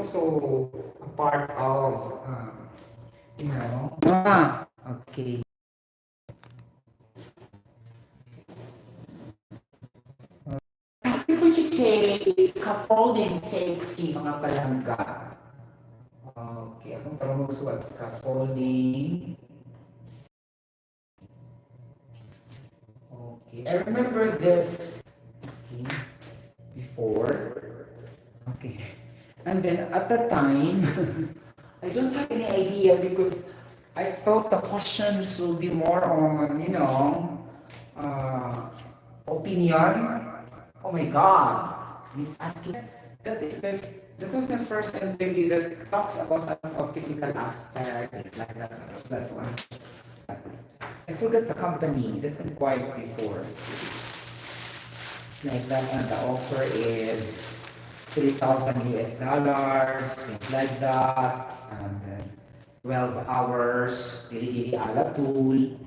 also a part of, okay. Activity is scaffolding safety, mga palangga. Okay, akong tarong magsuwat, scaffolding. Okay, I remember this before. Okay, and then at the time, I don't have any idea because I thought the questions will be more on, opinion. Oh my God, he's asking. That is the that was the first interview that talks about a lot of technical aspects like that. That's one. I forgot the company. That's been quiet before. Like that, and the offer is $3,000, things like that, and then 12 hours, really ala tool.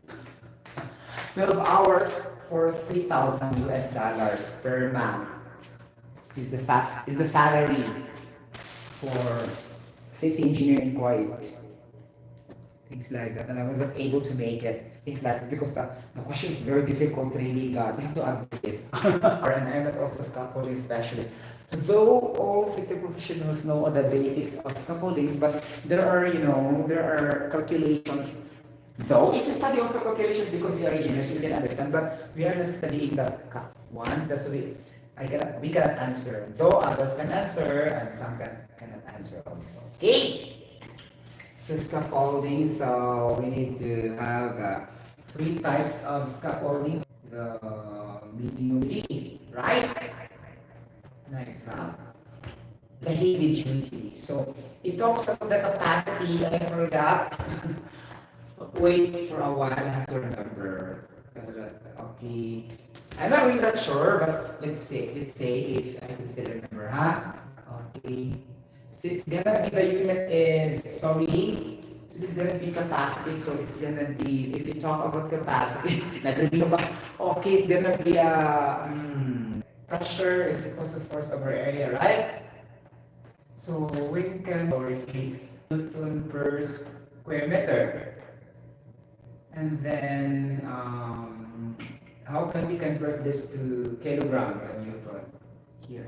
12 hours for $3,000 per month is the salary for safety engineering quite things like that, and I wasn't able to make it. Things like that because the question is very difficult, really, guys. I have to admit it. And I'm not also scaffolding specialist. Though all safety professionals know the basics of scaffoldings, but there are calculations. Though if you study also calculations because we are engineers, you can understand, but we are not studying that one. That's we cannot answer. Though others can answer and some cannot answer also. Okay. So scaffolding, so we need to have 3 types of scaffolding. The medium duty, right? Like that. The heavy duty. So it talks about the capacity. I forgot. Wait for a while. I have to remember. Okay. I'm not really that sure, but let's say if I can still remember, huh? Okay. So it's gonna be the unit is sorry. So it's gonna be capacity. So it's gonna be if you talk about capacity, nag-review ba? Okay, it's gonna be pressure is equal to force over area, right? So we can it's Newton per square meter, and then how can we convert this to kilogram per Newton? Here,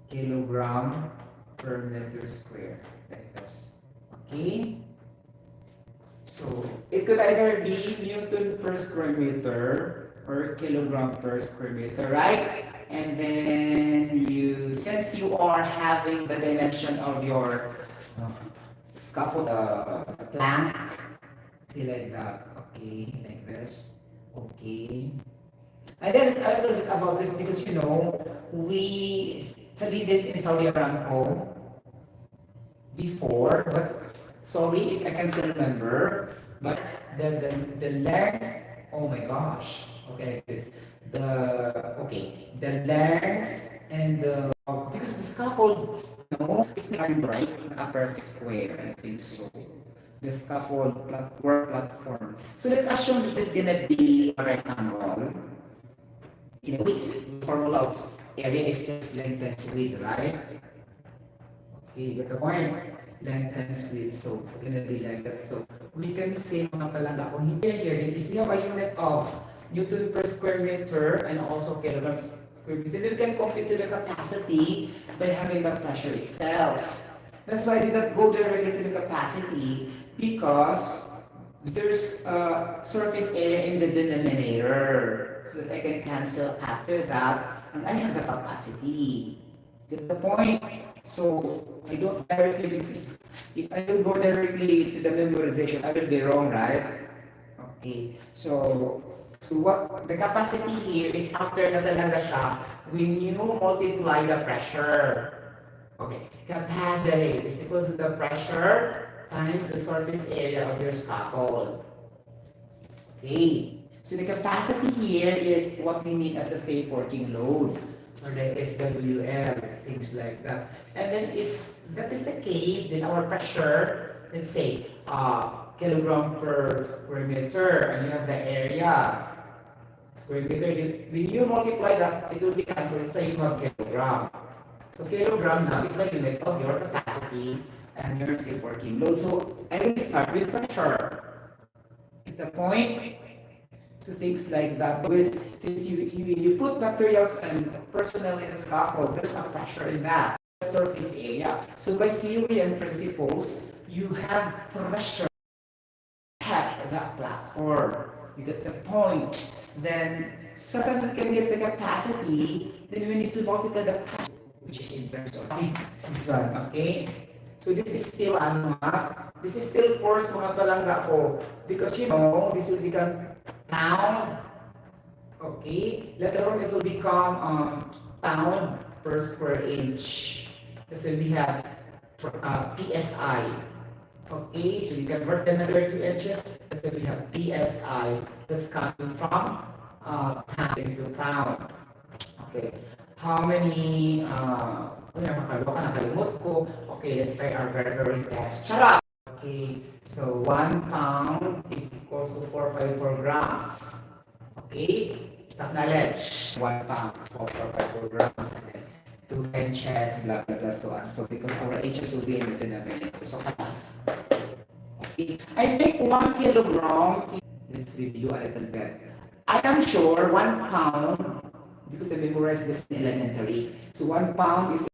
kilogram per meter square, like this. Okay. So it could either be Newton per square meter or kilogram per square meter, right? And then since you are having the dimension of your scaffold, plank, see like that. Okay, like this. Okay. I didn't a little bit about this because we studied this in Saudi Aramco before, but sorry if I can still remember. But the length, oh my gosh. Okay, like this. The length and the because the scaffold, right, not a perfect square. I think so. The scaffold platform. So let's assume that it's gonna be a rectangle. The formula of area is just length times width, right? Okay, you get the point? Length times width, so it's gonna be like that. So we can say mga palangga, kung hindi here, then if you have a unit of Newton per square meter and also kilograms square meter, then we can compute the capacity by having the pressure itself. That's why I did not go directly to the capacity because there's a surface area in the denominator. So that I can cancel after that and I have the capacity. Get the point? So I don't directly if I don't go directly to the memorization, I will be wrong, right? Okay. So what the capacity here is after na talaga siya, when you multiply the pressure. Okay. Capacity is equal to the pressure times the surface area of your scaffold. Okay. So the capacity here is what we mean as a safe working load, or the SWL, things like that. And then if that is the case, then our pressure, let's say, kilogram per square meter, and you have the area, square meter, when you multiply that, it will be cancelled, so you have kilogram. So kilogram now is the unit of your capacity and your safe working load. So I will start with pressure. At the point, so things like that. But since you put materials and personnel in the scaffold, there's a pressure in that surface area. So by theory and principles, you have pressure at that platform. You get the point. Then, so that we can get the capacity, then we need to multiply the pressure, which is in terms of this one, okay? So this is still this is still force mga palangga ko. Because this will become pound. Okay? Later on, it will become pound per square inch. So we have PSI. Okay, so you convert another 2 inches. So we have PSI that's coming from pound into pound. Okay. How many, nakalimut ko. Okay, let's try our very, very best. Charot! Okay, so 1 pound is equals to 454 grams. Okay, stock knowledge. 1 pound, 454 grams. And then 2 inches, blah, blah, blah, so on. So because our inches will be in the denominator. So class. Okay, I think 1 kilogram, let's review a little bit. I am sure 1 pound, because I memorized this in elementary. So 1 pound is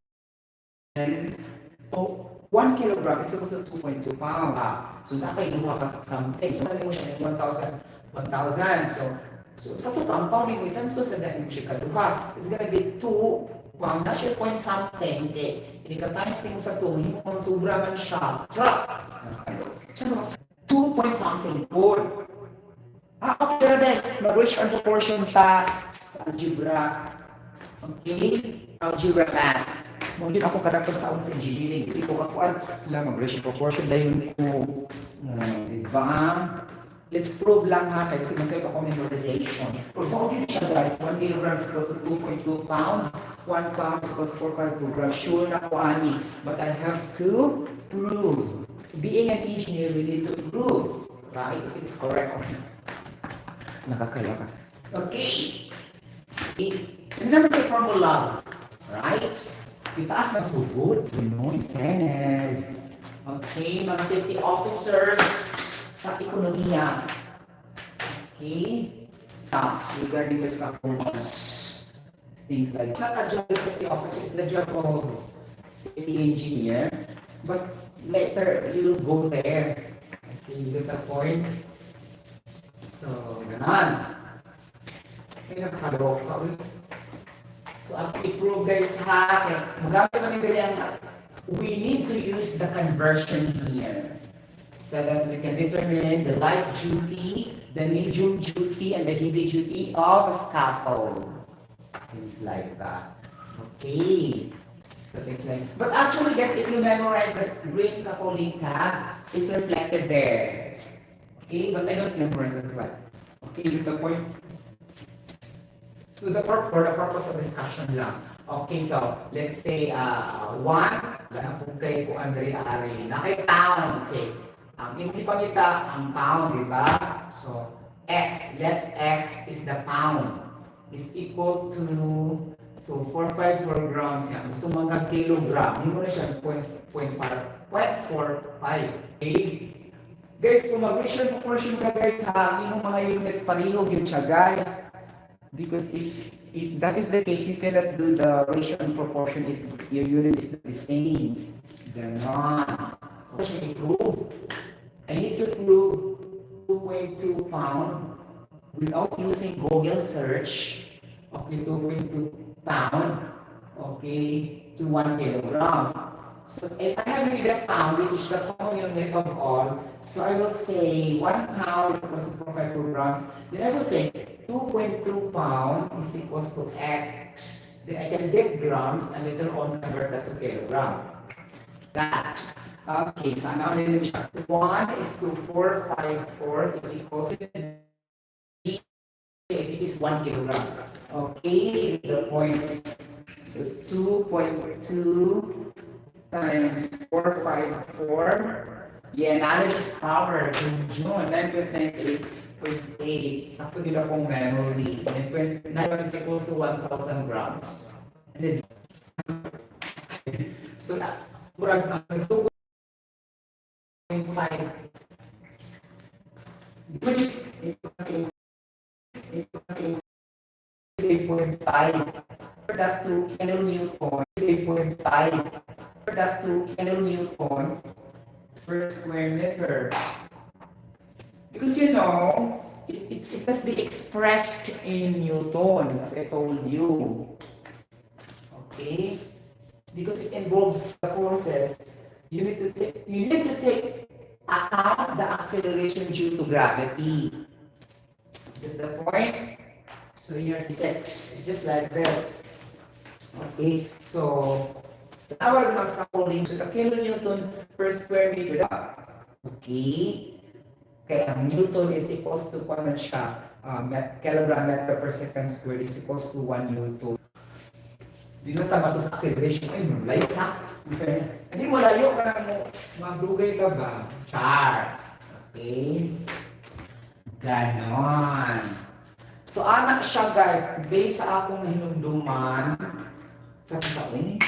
1 kilogram is equal to 2.2 pounds. So nakailuha ka something. So mali mo siya ng 1,000. So sa 2 pound, pounding with times 2 sa dahil mo siya kaluha. So it's gonna be 2 pound. That's your point something. Hindi ka times mo sa 2. Hindi mo sobra man siya. Charot! 2 point something. Good. Okay na din. Mag-reach on proportion ta sa algebra. Okay? Algebra math. Mungkin ako kadapag sa sa engineering. Hindi ko kakuan. Mag-reach proportion dahil ko. Diba? Let's prove lang ha. Kasi mag-type ako memorization. Prove ko siya guys. 1 kilogram is close to 2.2 pounds. 1 pound is close to 4.5 grams. Sure na ko ani. But I have to prove. Being an engineer, we need to prove. Right? If it's correct or not. Nakakaloka. Okay. Remember the formulas. Right? Itaas na sugod. In fairness. Okay, mga safety officers sa ekonomiya. Okay? Now, regarding the scaffolders, things like, it's not a job of safety officer, it's the job of safety engineer. But later, you will go there. Okay, you get the point? So, ganon. Okay, nakakaloka. So, after i-prove guys ha, magamit naman yung we need to use the conversion here so that we can determine the light duty, the medium duty, and the heavy duty of a scaffold. Things like that. Okay. So things like, but actually guys, if you memorize the grade scaffolding tab, it's reflected there. Okay, but I don't memorize as well. Okay, is it the point? So for the purpose of discussion lang. Okay, so let's say 1, ganang kung kayo po Andre Ari, nakay pound, say, ang hindi pangita ang pound, di ba? So X, let X is the pound, is equal to, so 454 grams yan. Gusto mga kilogram, hindi mo na siya 0.45. Okay? Guys, kung mag-ratio proportion ka guys ha, yung mga units pareho yun siya guys. Because if that is the case, you cannot do the ratio and proportion if your unit is the same. Ganon. What should I prove? I need to prove 2.2 pound without using Google search. Okay, 2.2 pound. Okay, to 1 kilogram. So if I have that pound, which is the common unit of all, so I will say 1 pound is equal to 4.5 grams. Then I will say 2.2 pound is equals to X. Then I can get grams and later on convert that to kilogram. That. Okay, so now let me check. 1 is to 454 is equals to if it is 1 kilogram. Okay, the point. So 2.2 times 454. Yeah, knowledge is power. June 9.98. Sakto din akong memory. 9 is equals to 1,000 grams. And this So, murag ang sugo 0.5. Is 8.5. For that 2 kilonewton is 8.5. For that 2 kilonewton per square meter. Because you know, it must be expressed in Newton, as I told you. Okay? Because it involves the forces, you need to take account the acceleration due to gravity. Get the point? So in your physics, it's just like this. Okay? So, our scaffolding, so the kilonewton per square meter. Okay? Kaya ang Newton is equals to kung ano siya, kilogram meter per second square is equals to 1 Newton. Di nung tama to sa acceleration, ay malayo ka. Hindi malayo ka na mo, magdugay ka ba? Char. Okay? Ganon. So, anak siya guys, based sa akong hinumduman, tapos ako eh.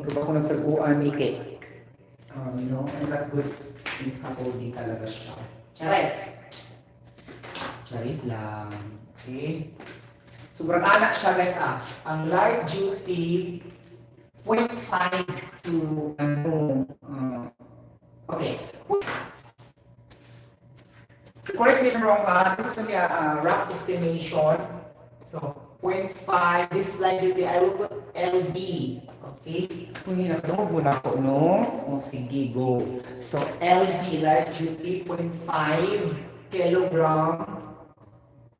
Ano ba ako nagsaguan ni Kate? You know, I'm not good in scaffolding talaga siya. Charis! Charis lang. Okay? Sobrang anak siya guys Ang light duty, 0.5 to, okay. So correct me if I'm wrong this is only a rough estimation. So, 0.5, this is light duty, I will put LD. Okay? Kung hinatong muna ko, no? O, sige, go. So, LD, light duty, 0.5 kilogram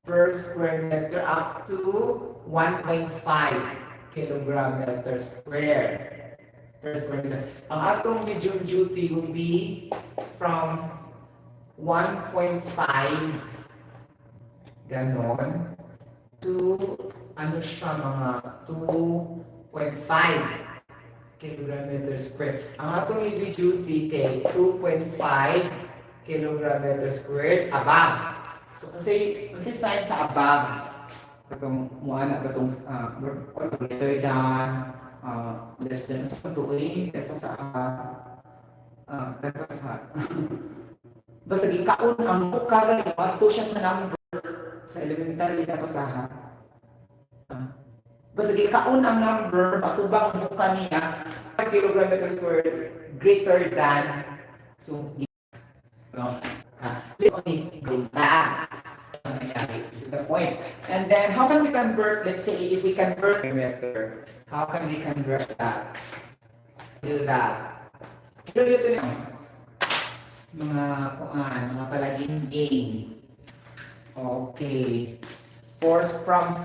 per square meter up to 1.5 kilogram meter square per square meter. Ang atong medium duty will be from 1.5 ganon to ano siya mga 2.5 kilogram meter square. Ang atong medium duty kay 2.5 kilogram meter square above. So, kasi sign sa above, katong muana katong greater than, less than, sa patuloy, kaya sa, basta gikaon ang buka, bato siya sa number, sa elementary na pasaha. Basta gikaon ang number, patubang buka niya, 5 kilogram meter square, greater than, so, let's only go back. The point. And then, how can we convert, let's say, if we convert meter, how can we convert that? Do that. Ito na mga palaging game. Okay. From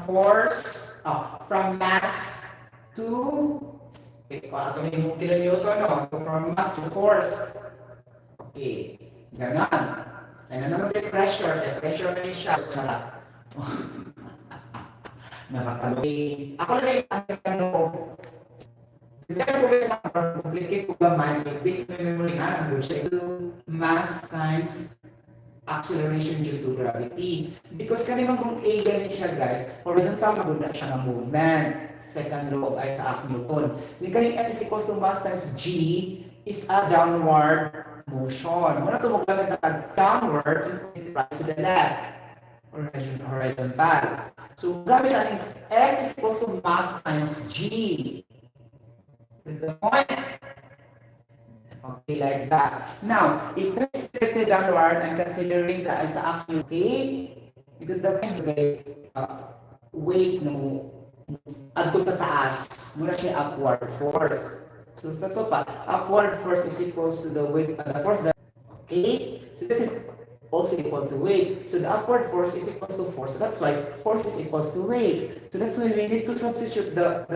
mass to, ito yung kilonewton, no? So, from mass to force. Okay. Ganon. Ano naman yung pressure? The pressure na yung shot. Charot. Nakakaloy. Ako na yung ano. Hindi ko guys complicate ko ba man. Based on memory nga ng siya. Mass times acceleration due to gravity. Because kanina kung A ganit siya guys, horizontal maganda siya ng movement. Second law of Isaac Newton. Yung kanina F is equals to mass times G is a downward motion. Muna ito maglamit na downward and right to the left. Horizontal. So, gamit natin F is equals to mass times G. With the point. Okay, like that. Now, if this is directed downward, I'm considering that as actually okay, because the weight no adto sa taas, muna siya upward force. So, ito pa, upward force is equals to the weight, the force that, okay? So, that is also equal to weight. So, the upward force is equals to force. So, that's why force is equals to weight. So, that's why we need to substitute the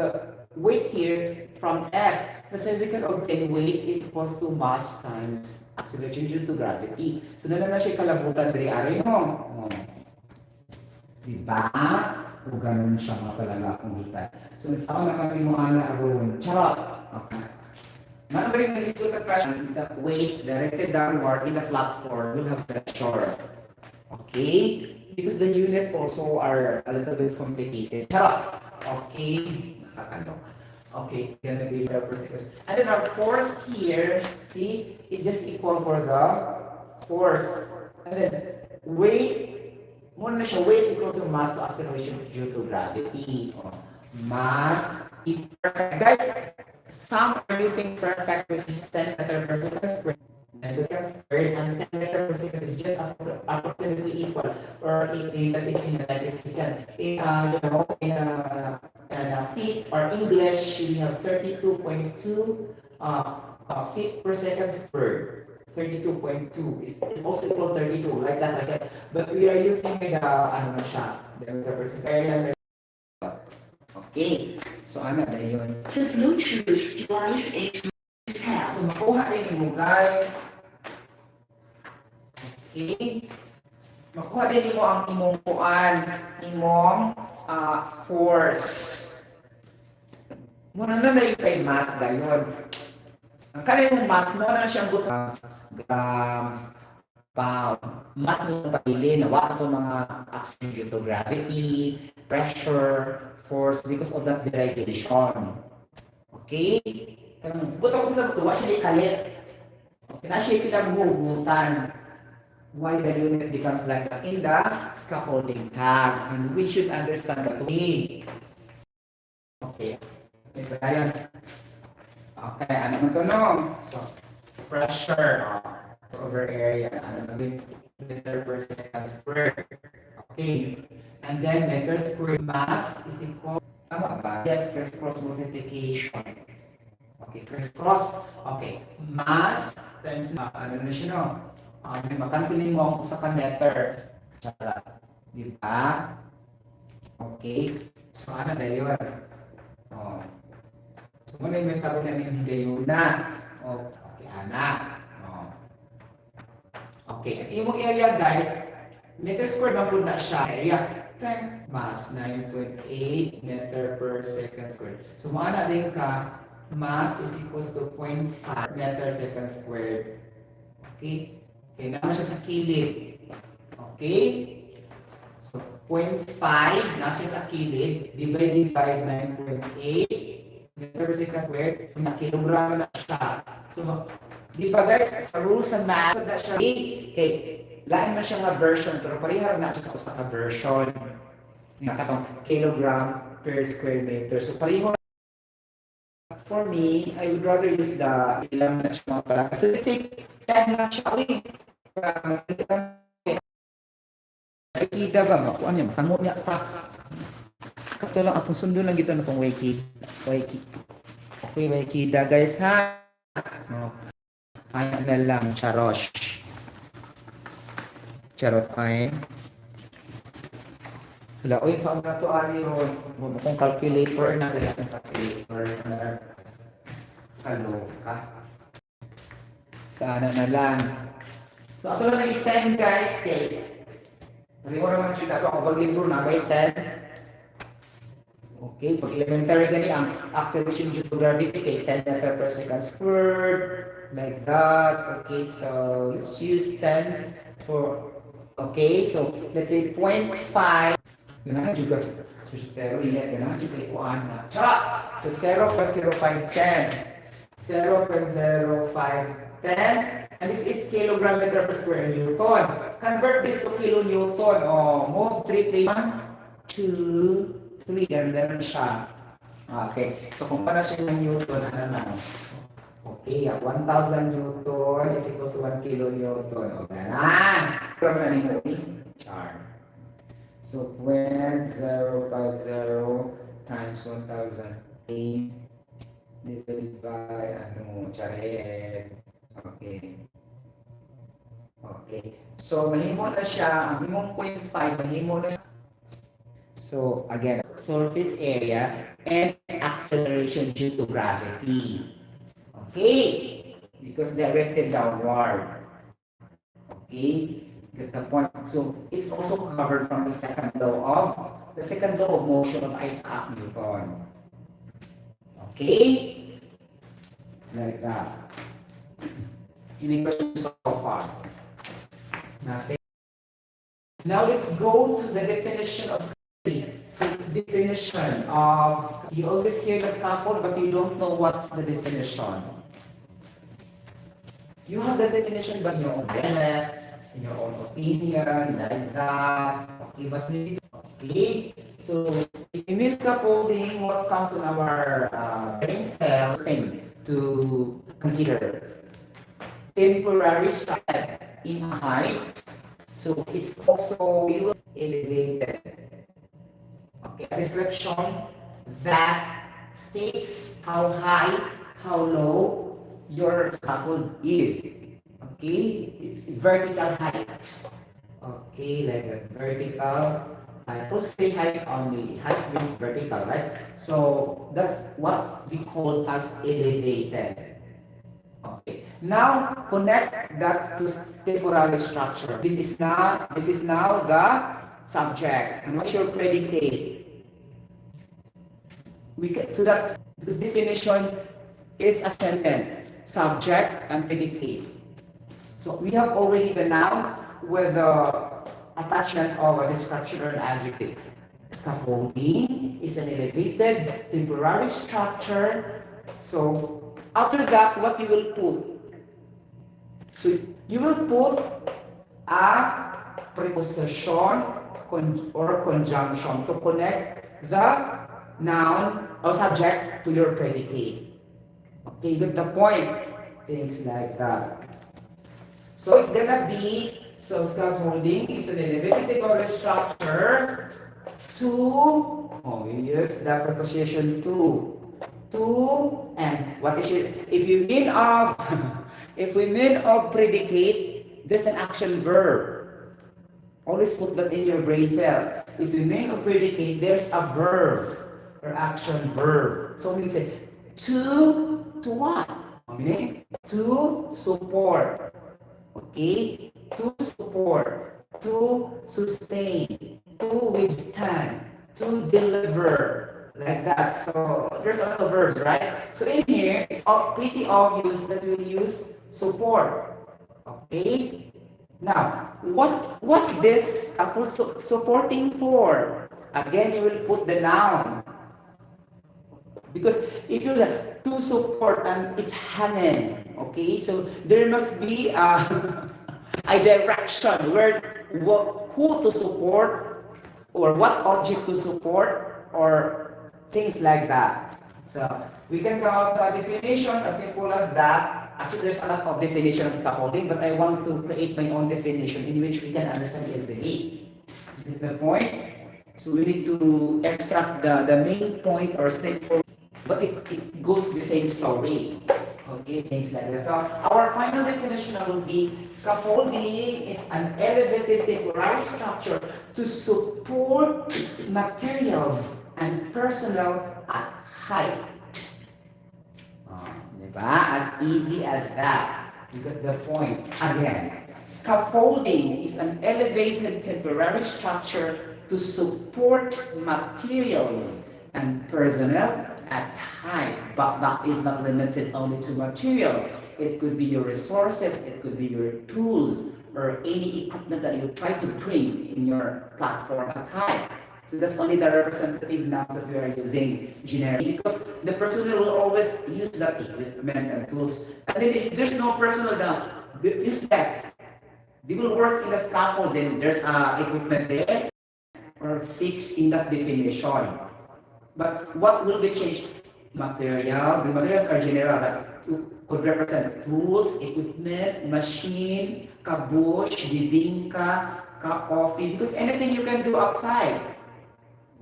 weight here from F. Kasi we can obtain weight is equals to mass times acceleration due to gravity. So, na siya kalabutan dari ari mo. Diba? O ganun siya mga talaga kung kita. So, saan na kami mo aroon? Charot! Okay. Remembering when you look at pressure, the weight directed downward in the platform will have pressure. Okay? Because the unit also are a little bit complicated. Charot! Okay? Nakakano. Okay, it's gonna be meter per second. And then our force here, see, is just equal for the force. And then weight, muna na siya, weight equals to mass to acceleration due to gravity. Oh, mass equal. Guys, some are using perfect, which is 10 meter per second squared. And because squared and 10 meter per second is just approximately equal, or in that is in the metric system. In feet or English, we have 32.2 feet per second squared. 32.2 is also equal to 32, like that again. But we are using the ano na siya, the meter per second. Okay, so ano na yun? The Bluetooth device is so makuha din mo guys. Okay. Makuha din mo ang imong kuan, imong force. Muna na yung kay mass gayon. Ang kanayong mass mo na siyang grams, pound. Mass mo pabili na wala itong mga action due to gravity, pressure, force because of that derivation. Okay? Buto ko sa buto, siya ikalit. Okay, na siya pinaghugutan. Why the unit becomes like that in the scaffolding tag. And we should understand that way. Okay. Ayan. Okay, ano man ito no? So, pressure over area. Ano naman meter per second squared. Okay. And then meter squared mass is equal. Tama ba? Yes, crisscross multiplication. Okay, crisscross. Okay. Mass times ano na siya no? Makansilin mo sa meter. Charot. Di ba? Okay. So, ano na yun? Oh. So, muna yung karoon na hindi yun na. Okay, anak. Oh. Okay. Yung area, guys, meter squared na po na siya. Area 10 mass 9.8 meter per second squared. So, maana din ka, mass is equals to 0.5 meter second squared. Okay? Okay, naman siya sa kilid. Okay? So, 0.5 na siya sa kilid, divided by 9.8 meter per second squared, na kilogramo na siya. So, di ba guys, sa rules sa math, na siya, okay, lain man siya nga version, pero parihar na siya sa usa ka version. Nga katong kilogram per square meter. So, pariho. For me, I would rather use the ilang na siya mga pala. So, let's say, 10 na siya. Waikida ba? Makuha niya. Masango niya pa. Kato lang akong sundo lang gito na pong waikida. Okay, waikida guys ha. Ayan na lang. Charosh. Charot ay. Wala. Uy, saan na ito ani ron? Kung calculator na. Calculator na. Kaloka. Sana na lang. So, ito lang yung 10 guys. Okay. Kasi ko naman siya ako pag libro na may 10. Okay, pag elementary gani ang acceleration due to gravity kay 10 meter per second squared. Like that. Okay, so let's use 10 for, okay, so let's say 0.5. Yun na juga sa Sotero. Yes, yun na juga ikuan na. Charot! So 0.0510. 0.0510. And this is kilogram meter per square newton. Convert this to kilonewton. Oh, move 3, 1, 2, 3. Ganun siya. Okay. So, kung paano siya ng newton, ano na? Okay. 1,000 newton is equals to 1 kilonewton. O, ganun. Pero na ni mo. Char. So, 0.050 times 1,000. Divided by, chares. Okay. Okay. So, mahimo na siya. Ang imong 0.5, mahimo na siya. So, again, surface area and acceleration due to gravity. Okay. Because directed downward. Okay. Get the point. So, it's also covered from the second law of motion of Isaac Newton. Okay. Like that. Any questions so far? Nothing. Now let's go to the definition of gravity. So definition of, you always hear the scaffold, but you don't know what's the definition. You have the definition, but in your own way, in your own opinion, like that. Okay, but we okay. So if you mean scaffolding, what comes to our brain cells thing to consider? Temporary structure in height. So it's also elevated. Okay, a description that states how high, how low your scaffold is. Okay, vertical height. Okay, like a vertical height. Don't say height only. Height means vertical, right? So that's what we call as elevated. Okay. Now connect that to temporary structure. This is now the subject. And what's your predicate? So that this definition is a sentence, subject and predicate. So we have already the noun with the attachment of a description or an adjective. Scaffolding is an elevated temporary structure. So after that, what you will put? So you will put a preposition or conjunction to connect the noun or subject to your predicate. Okay, you get the point? Things like that. So it's gonna be, so scaffolding is an elevated temporary structure to, we use the preposition to, and what is it? If you mean of, if we mean of predicate, there's an action verb. Always put that in your brain cells. If you mean of predicate, there's a verb or action verb. So we say to what? Okay? To support. Okay? To support. To sustain. To withstand. To deliver. Like that. So there's a lot of verbs, right? So in here, it's pretty obvious that we'll use support. Okay? Now, what this supporting for? Again, you will put the noun. Because if you have to support and it's hanging, okay? So there must be a direction where who to support or what object to support or things like that. So we can come out to a definition as simple as that. Actually, there's a lot of definition of scaffolding, but I want to create my own definition in which we can understand easily. Get the point? So we need to extract the main point or straightforward, but it goes the same story. Okay, things like that. So our final definition will be scaffolding is an elevated temporary structure to support materials and personnel at height. As easy as that. You get the point. Again, scaffolding is an elevated temporary structure to support materials and personnel at height. But that is not limited only to materials. It could be your resources, it could be your tools, or any equipment that you try to bring in your platform at height. So that's only the representative nouns that we are using generally, because the personnel will always use that equipment and tools. And then if there's no personnel now, useless. They will work in the scaffold, then there's equipment there or fixed in that definition. But what will be changed? Material. The materials are general, that could represent tools, equipment, machine, kabush, bibingka, coffee, because anything you can do outside.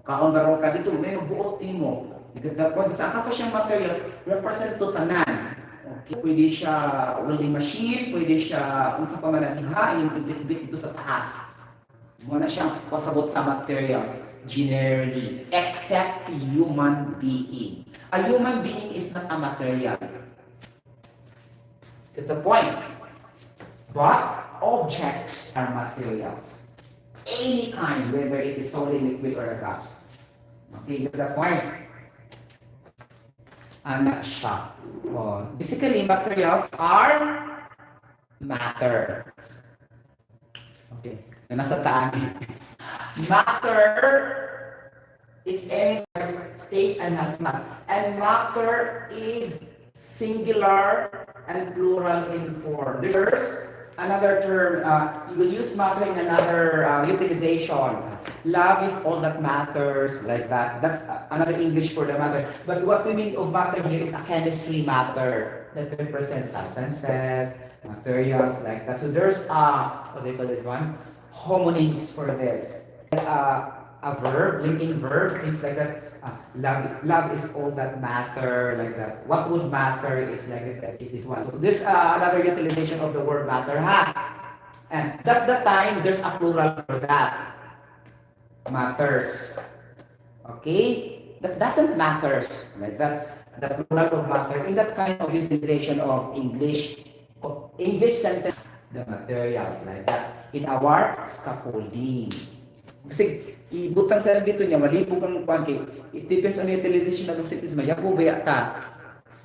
Kaon baron ka dito, may magbuot mo. Pag saka pa siyang materials, represent to tanan. Okay. Pwede siya welding machine, pwede siya kung sa pamananiha, yung bit-bit dito sa taas. Muna siyang pasabot sa materials, generally, except human being. A human being is not a material. Get the point? But objects are materials. Any kind, whether it is solid, liquid, or a gas. Okay, get the point? I'm not shocked. Well, basically, materials are matter. Okay, nasa taan. Matter is anywhere space and has mass. And matter is singular and plural in form. There's another term, you will use matter in another utilization. Love is all that matters, like that. That's another English for the matter. But what we mean of matter here is a chemistry matter that represents substances, materials, like that. So there's what do you call this one? Homonyms for this. A verb, linking verb, things like that. Love is all that matter, like that. What would matter is like this, is this one. So there's another utilization of the word matter, and that's the time there's a plural for that. Matters. Okay? That doesn't matters, like that. The plural of matter in that kind of utilization of English sentence, the materials, like that. In our scaffolding. Kasi ibutang sa dito niya, malibog ang kwanti. It depends on the utilization ng sentence. Mayapo ba ka?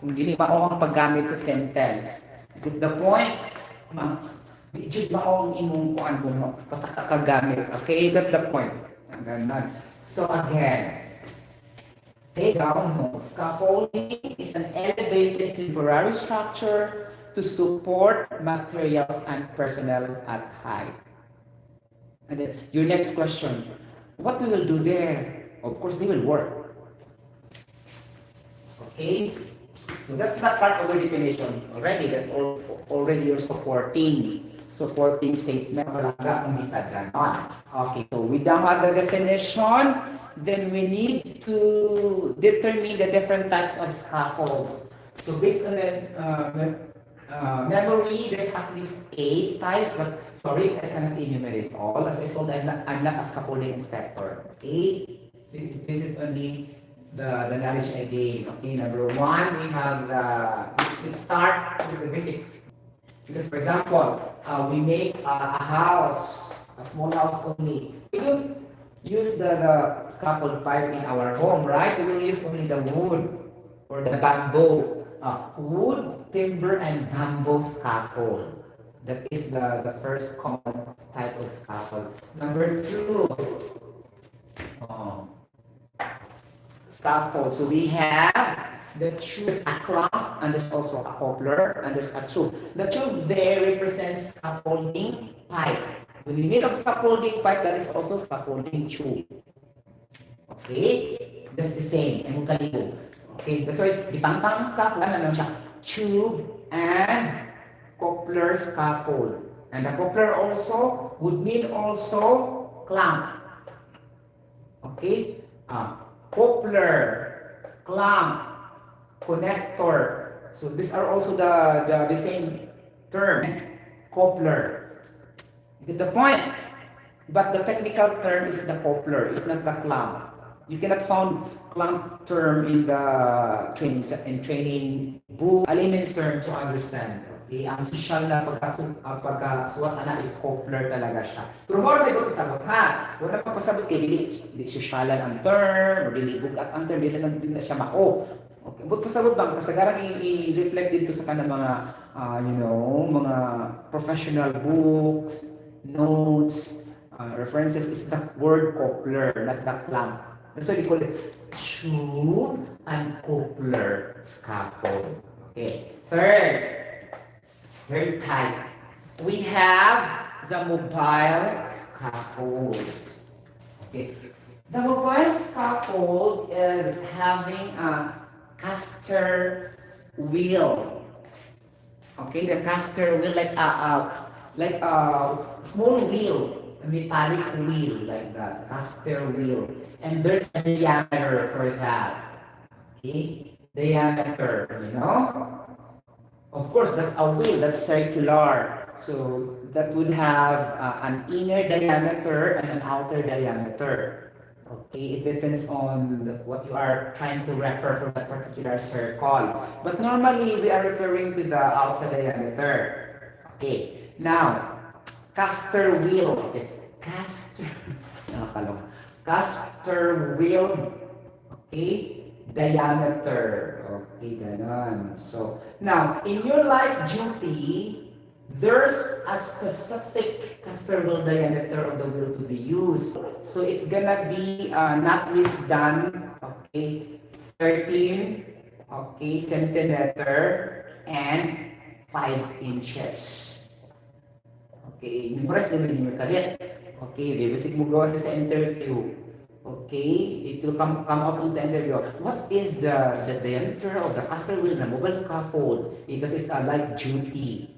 Kung dili mao ang paggamit sa sentence. Get the point? Di jud mao ang imong kuan kung patakagamit. Okay, get the point. Ganun. So again, take down notes. Scaffolding is an elevated temporary structure to support materials and personnel at height. And then your next question, what we will do there? Of course, they will work. Okay? So that's not part of your definition already. That's already your supporting statement. Okay, so we don't have the definition. Then we need to determine the different types of scaffolds. So based on the memory, there's at least 8 types, but sorry if I cannot enumerate all. As I told, I'm not a scaffolding inspector. Okay, this is only the knowledge I gained. Okay, number 1, we have let's start with the basic. Because for example, we make a house, a small house only. We don't use the scaffold pipe in our home, right? We will use only the wood or the bamboo. Wood, timber, and bamboo scaffold. That is the first common type of scaffold. Number 2, scaffold. So we have the tube, a clamp, and there's also a poplar, and there's a tube. The tube there represents scaffolding pipe. When we made of scaffolding pipe, that is also scaffolding tube. Okay? That's the same. Okay, that's why ditangtang scaffold, ano lang siya? Tube and poplar scaffold. And the poplar also would mean also clamp. Okay? Poplar, clamp, connector. So these are also the same term. Poplar. Get the point? But the technical term is the poplar, it's not the clamp. You cannot find clamp term in the training book. A layman's term to understand. Okay, ang social na pagkasuwat ana is poplar talaga siya. Pero more na ito pasabot ha. Wala pa pasabot kay dili socialan ang term, o dili bugat ang term, dili lang din na siya mao. Okay, but pasabot bang kasagaran i-reflect dito sa kanang mga mga professional books, notes, references is the word poplar, not the clamp. That's why we call it tube and poplar scaffold. Okay. Third type. We have the mobile scaffold. Okay. The mobile scaffold is having a caster wheel. Okay, the caster wheel like a small wheel. A metallic wheel like that, caster wheel, and there's a diameter for that. Okay, diameter, Of course, that's a wheel, that's circular. So that would have an inner diameter and an outer diameter. Okay, it depends on what you are trying to refer for that particular circle. But normally we are referring to the outside diameter. Okay, now. Caster wheel. Okay. Caster wheel. Okay. Diameter. Okay, ganon. So, now, in your light duty, there's a specific caster wheel diameter of the wheel to be used. So it's gonna be not less than, okay, 13, okay, centimeter and 5 inches. Okay, memorize naman yung kalit. Okay, basic mo gawa sa interview. Okay, it will come out on the interview. What is the diameter of the caster wheel na mobile scaffold? If it is a light duty.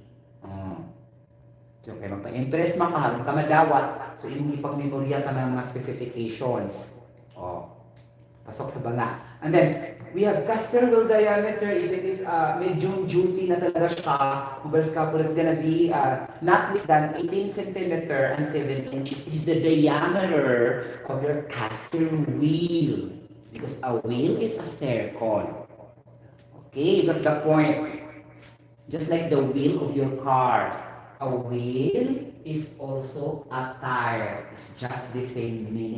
So, kaya magpa-impress maka, kamadawat. So, yung ipag-memorya ka ng mga specifications. Pasok sa banga. And then, we have caster wheel diameter. If it is medium duty na talaga siya, mobile scaffold is gonna be not less than 18 centimeter and 7 inches is the diameter of your caster wheel. Because a wheel is a circle. Okay, you got the point. Just like the wheel of your car. A wheel is also a tire. It's just the same meaning.